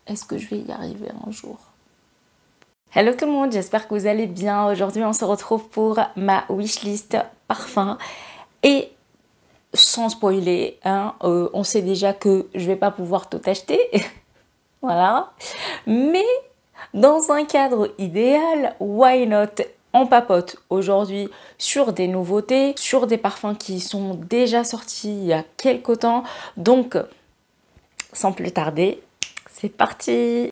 est-ce que je vais y arriver un jour? Hello tout le monde, j'espère que vous allez bien. Aujourd'hui, on se retrouve pour ma wishlist parfum. Et sans spoiler, hein, on sait déjà que je vais pas pouvoir tout acheter. Voilà. Mais dans un cadre idéal, why not? On papote aujourd'hui sur des nouveautés, sur des parfums qui sont déjà sortis il y a quelques temps. Donc, sans plus tarder, c'est parti!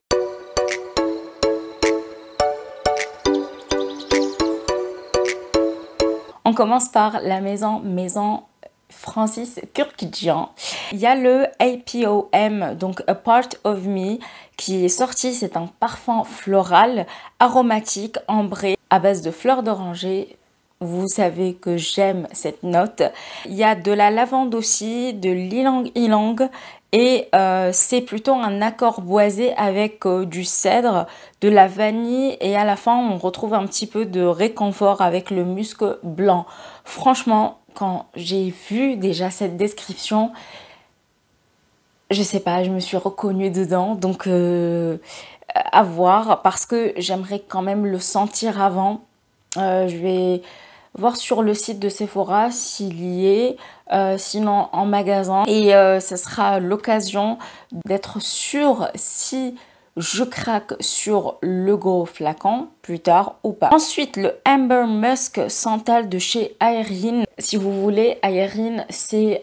On commence par la maison Francis Kurkdjian. Il y a le APOM, donc A Part of Me, qui est sorti. C'est un parfum floral, aromatique, ambré, à base de fleurs d'oranger. Vous savez que j'aime cette note. Il y a de la lavande aussi, de l'ylang-ylang. Et c'est plutôt un accord boisé avec du cèdre, de la vanille et à la fin on retrouve un petit peu de réconfort avec le musc blanc. Franchement, quand j'ai vu déjà cette description, je sais pas, je me suis reconnue dedans. Donc à voir parce que j'aimerais quand même le sentir avant. Je vais voir sur le site de Sephora s'il y est, sinon en magasin. Et ce sera l'occasion d'être sûre si je craque sur le gros flacon plus tard ou pas. Ensuite, le Amber Musk Santal de chez Aérine. Si vous voulez, Aérine, c'est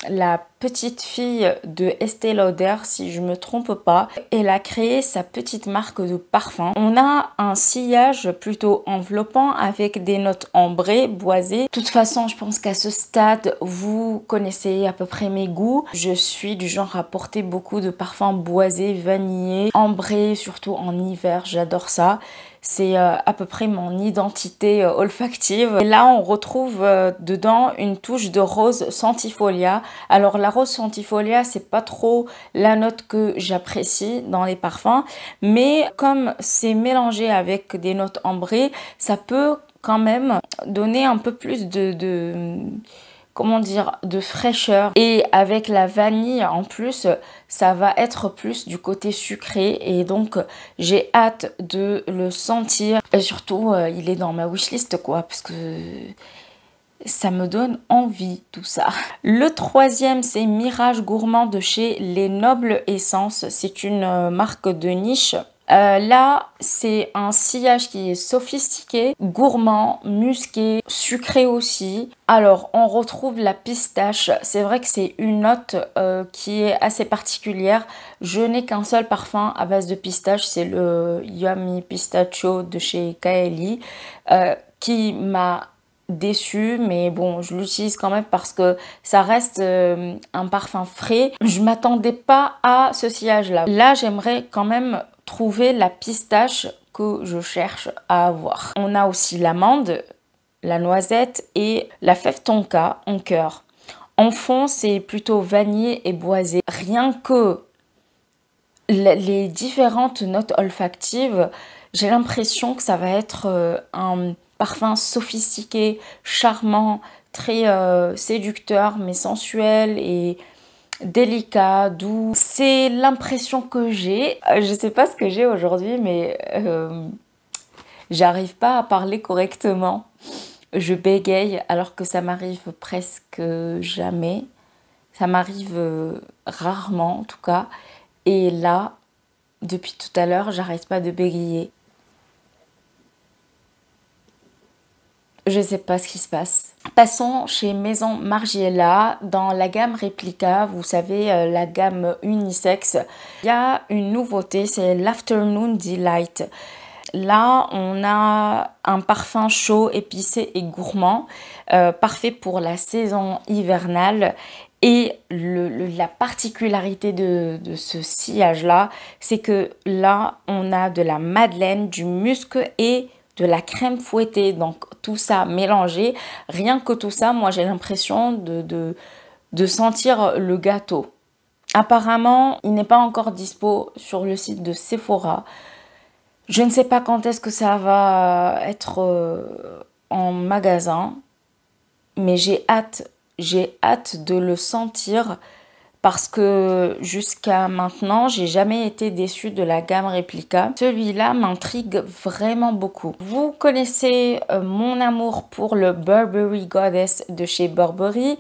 la petite fille de Estée Lauder, si je me trompe pas. Elle a créé sa petite marque de parfum. On a un sillage plutôt enveloppant avec des notes ambrées, boisées. De toute façon, je pense qu'à ce stade, vous connaissez à peu près mes goûts. Je suis du genre à porter beaucoup de parfums boisés, vanillés, ambrés, surtout en hiver. J'adore ça. C'est à peu près mon identité olfactive. Et là, on retrouve dedans une touche de rose centifolia. Alors, la rose centifolia, c'est pas trop la note que j'apprécie dans les parfums. Mais comme c'est mélangé avec des notes ambrées, ça peut quand même donner un peu plus comment dire, de fraîcheur. Et avec la vanille en plus, ça va être plus du côté sucré. Et donc, j'ai hâte de le sentir. Et surtout, il est dans ma wishlist, quoi, parce que ça me donne envie, tout ça. Le troisième, c'est Mirage Gourmand de chez Les Nobles Essences. C'est une marque de niche. Là, c'est un sillage qui est sophistiqué, gourmand, musqué, sucré aussi. Alors, on retrouve la pistache. C'est vrai que c'est une note qui est assez particulière. Je n'ai qu'un seul parfum à base de pistache, c'est le Yummy Pistachio de chez Kaeli, qui m'a déçue, mais bon, je l'utilise quand même parce que ça reste un parfum frais. Je m'attendais pas à ce sillage là. Là, j'aimerais quand même trouver la pistache que je cherche à avoir. On a aussi l'amande, la noisette et la fève tonka en cœur. En fond, c'est plutôt vanille et boisé. Rien que les différentes notes olfactives, j'ai l'impression que ça va être un parfum sophistiqué, charmant, très séducteur, mais sensuel et délicat, doux. C'est l'impression que j'ai. Je sais pas ce que j'ai aujourd'hui, mais j'arrive pas à parler correctement. Je bégaye alors que ça m'arrive presque jamais. Ça m'arrive rarement en tout cas. Et là, depuis tout à l'heure, j'arrête pas de bégayer. Je sais pas ce qui se passe. Passons chez Maison Margiela dans la gamme Replica, vous savez, la gamme unisexe. Il y a une nouveauté, c'est l'Afternoon Delight. Là, on a un parfum chaud, épicé et gourmand, parfait pour la saison hivernale. Et la particularité de ce sillage-là, c'est que là, on a de la madeleine, du musc et de la crème fouettée. Donc, tout ça mélangé. Rien que tout ça, moi, j'ai l'impression de sentir le gâteau. Apparemment, il n'est pas encore dispo sur le site de Sephora. Je ne sais pas quand est-ce que ça va être en magasin, mais j'ai hâte de le sentir parce que jusqu'à maintenant, j'ai jamais été déçue de la gamme Replica. Celui-là m'intrigue vraiment beaucoup. Vous connaissez mon amour pour le Burberry Goddess de chez Burberry.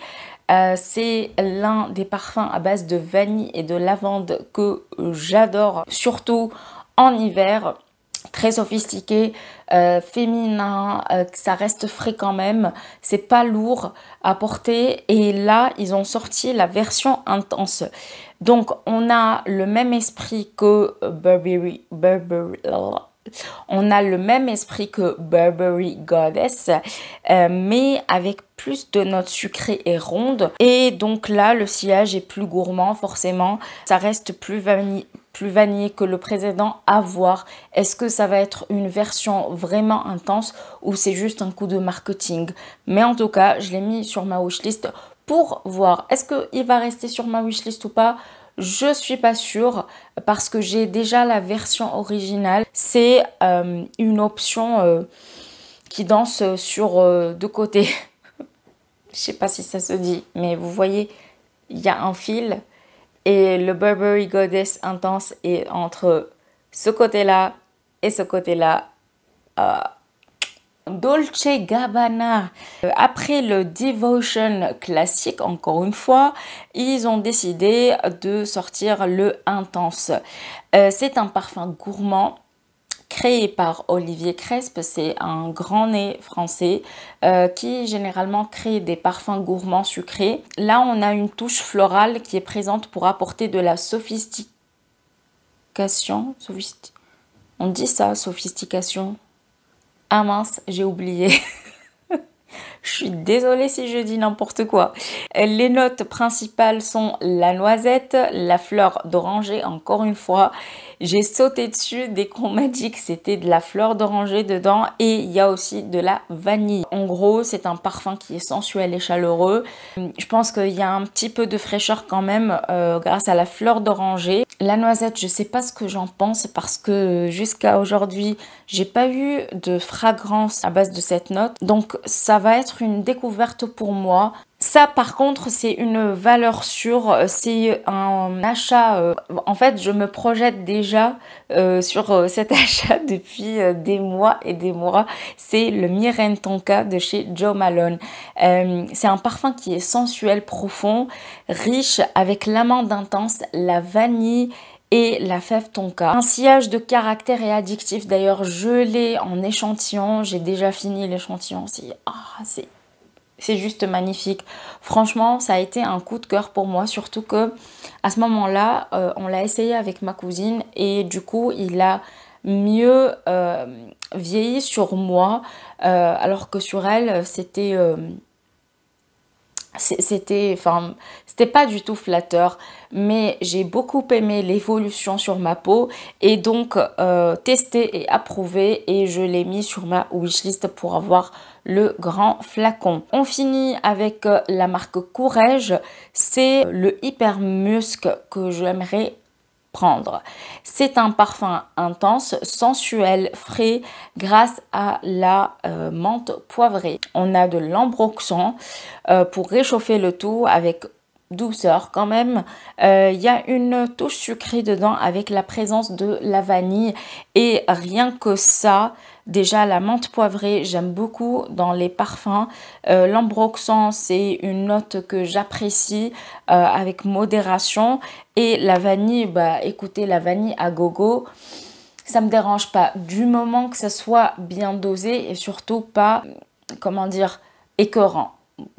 C'est l'un des parfums à base de vanille et de lavande que j'adore, surtout en hiver. Très sophistiqué, féminin, ça reste frais quand même, c'est pas lourd à porter. Et là, ils ont sorti la version intense. Donc, on a le même esprit que Burberry on a le même esprit que Burberry Goddess, mais avec plus de notes sucrées et rondes. Et donc là, le sillage est plus gourmand, forcément. Ça reste plus vanillé que le précédent. À voir, est-ce que ça va être une version vraiment intense ou c'est juste un coup de marketing? Mais en tout cas, je l'ai mis sur ma wishlist pour voir. Est-ce qu'il va rester sur ma wishlist ou pas? Je suis pas sûre parce que j'ai déjà la version originale. C'est une option qui danse sur deux côtés. Je sais pas si ça se dit, mais vous voyez, il y a un fil et le Burberry Goddess Intense est entre ce côté-là et ce côté-là. Dolce Gabbana. Après le Devotion classique, encore une fois, ils ont décidé de sortir le Intense. C'est un parfum gourmand créé par Olivier Cresp. C'est un grand nez français qui généralement crée des parfums gourmands sucrés. Là, on a une touche florale qui est présente pour apporter de la sophistication. On dit ça, sophistication. Ah mince, j'ai oublié. Je suis désolée si je dis n'importe quoi. Les notes principales sont la noisette, la fleur d'oranger, encore une fois. J'ai sauté dessus dès qu'on m'a dit que c'était de la fleur d'oranger dedans et il y a aussi de la vanille. En gros, c'est un parfum qui est sensuel et chaleureux. Je pense qu'il y a un petit peu de fraîcheur quand même grâce à la fleur d'oranger. La noisette, je sais pas ce que j'en pense parce que jusqu'à aujourd'hui, j'ai pas eu de fragrance à base de cette note. Donc ça va être une découverte pour moi. Ça par contre c'est une valeur sûre, c'est un achat, en fait je me projette déjà sur cet achat depuis des mois et des mois. C'est le Miren Tonka de chez Jo Malone. C'est un parfum qui est sensuel, profond, riche avec l'amande intense, la vanille et la fève tonka. Un sillage de caractère et addictif, d'ailleurs je l'ai en échantillon, j'ai déjà fini l'échantillon, c'est juste magnifique. Franchement, ça a été un coup de cœur pour moi, surtout que à ce moment-là, on l'a essayé avec ma cousine et du coup, il a mieux vieilli sur moi, alors que sur elle, c'était pas du tout flatteur, mais j'ai beaucoup aimé l'évolution sur ma peau et donc testé et approuvé et je l'ai mis sur ma wishlist pour avoir le grand flacon. On finit avec la marque Courrèges, c'est le Hyper Musk que j'aimerais prendre. C'est un parfum intense, sensuel, frais grâce à la menthe poivrée. On a de l'ambroxan pour réchauffer le tout avec douceur quand même. Il y a une touche sucrée dedans avec la présence de la vanille et rien que ça, déjà la menthe poivrée, j'aime beaucoup dans les parfums. L'ambroxan, c'est une note que j'apprécie avec modération. Et la vanille, bah écoutez, la vanille à gogo, ça me dérange pas du moment que ça soit bien dosé et surtout pas, comment dire, écœurant.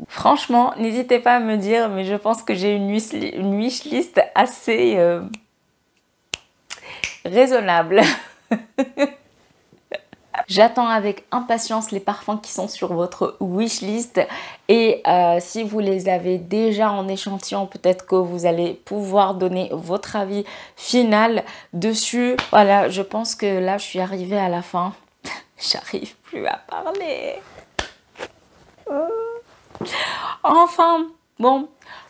Franchement, n'hésitez pas à me dire, mais je pense que j'ai une wishlist assez raisonnable. J'attends avec impatience les parfums qui sont sur votre wishlist et si vous les avez déjà en échantillon, peut-être que vous allez pouvoir donner votre avis final dessus. Voilà, je pense que là, je suis arrivée à la fin. J'arrive plus à parler. Enfin, bon,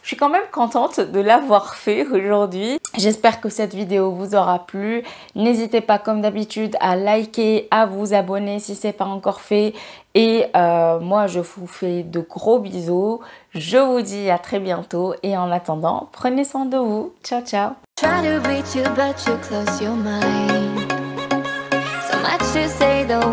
suis quand même contente de l'avoir fait aujourd'hui. J'espère que cette vidéo vous aura plu. N'hésitez pas comme d'habitude à liker, à vous abonner si ce n'est pas encore fait. Et moi je vous fais de gros bisous. Je vous dis à très bientôt et en attendant, prenez soin de vous. Ciao ciao. Try to reach you, but you close your mind. So much to say, the